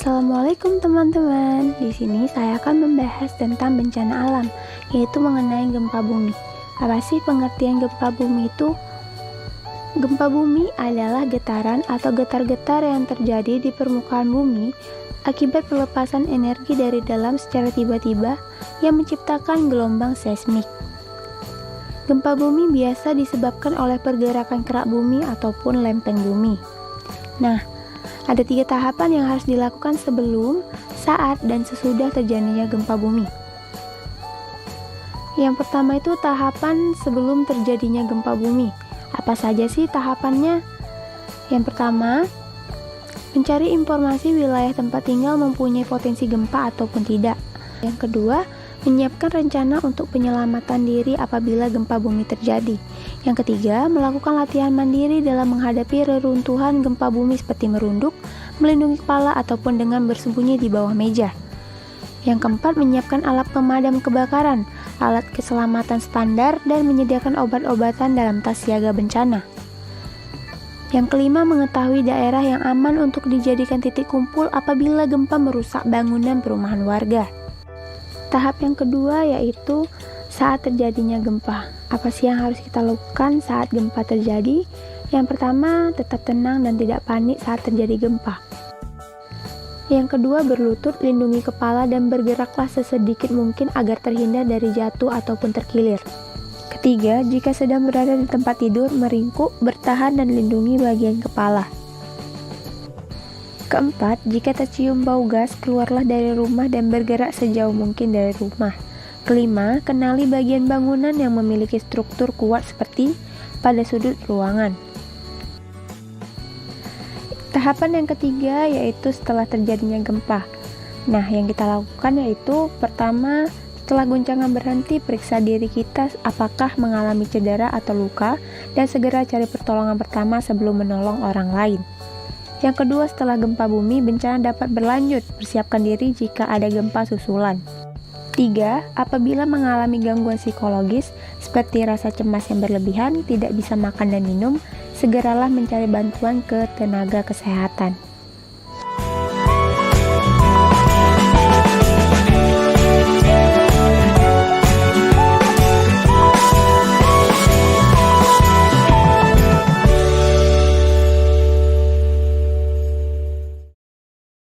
Assalamualaikum teman-teman. Di sini saya akan membahas tentang bencana alam, yaitu mengenai gempa bumi. Apa sih pengertian gempa bumi itu? Gempa bumi adalah getaran atau getar-getar yang terjadi di permukaan bumi akibat pelepasan energi dari dalam secara tiba-tiba yang menciptakan gelombang seismik. Gempa bumi biasa disebabkan oleh pergerakan kerak bumi ataupun lempeng bumi. Nah, ada 3 tahapan yang harus dilakukan sebelum, saat, dan sesudah terjadinya gempa bumi. Yang pertama itu tahapan sebelum terjadinya gempa bumi. Apa saja sih tahapannya? Yang pertama, mencari informasi wilayah tempat tinggal mempunyai potensi gempa ataupun tidak. Yang kedua, menyiapkan rencana untuk penyelamatan diri apabila gempa bumi terjadi. Yang ketiga, melakukan latihan mandiri dalam menghadapi reruntuhan gempa bumi seperti merunduk, melindungi kepala, ataupun dengan bersembunyi di bawah meja. Yang keempat, menyiapkan alat pemadam kebakaran, alat keselamatan standar, dan menyediakan obat-obatan dalam tas siaga bencana. Yang kelima, mengetahui daerah yang aman untuk dijadikan titik kumpul apabila gempa merusak bangunan perumahan warga. Tahap yang kedua yaitu saat terjadinya gempa. Apa sih yang harus kita lakukan saat gempa terjadi? Yang pertama, tetap tenang dan tidak panik saat terjadi gempa. Yang kedua, berlutut, lindungi kepala, dan bergeraklah sesedikit mungkin agar terhindar dari jatuh ataupun terkilir. Ketiga, jika sedang berada di tempat tidur, meringkuk, bertahan, dan lindungi bagian kepala. Keempat, jika tercium bau gas, keluarlah dari rumah dan bergerak sejauh mungkin dari rumah. Kelima, kenali bagian bangunan yang memiliki struktur kuat seperti pada sudut ruangan. Tahapan yang ketiga yaitu setelah terjadinya gempa. Nah, yang kita lakukan yaitu pertama, setelah guncangan berhenti, periksa diri kita apakah mengalami cedera atau luka dan segera cari pertolongan pertama sebelum menolong orang lain. Yang kedua, setelah gempa bumi, bencana dapat berlanjut, persiapkan diri jika ada gempa susulan. 3. Apabila mengalami gangguan psikologis, seperti rasa cemas yang berlebihan, tidak bisa makan dan minum, segeralah mencari bantuan ke tenaga kesehatan.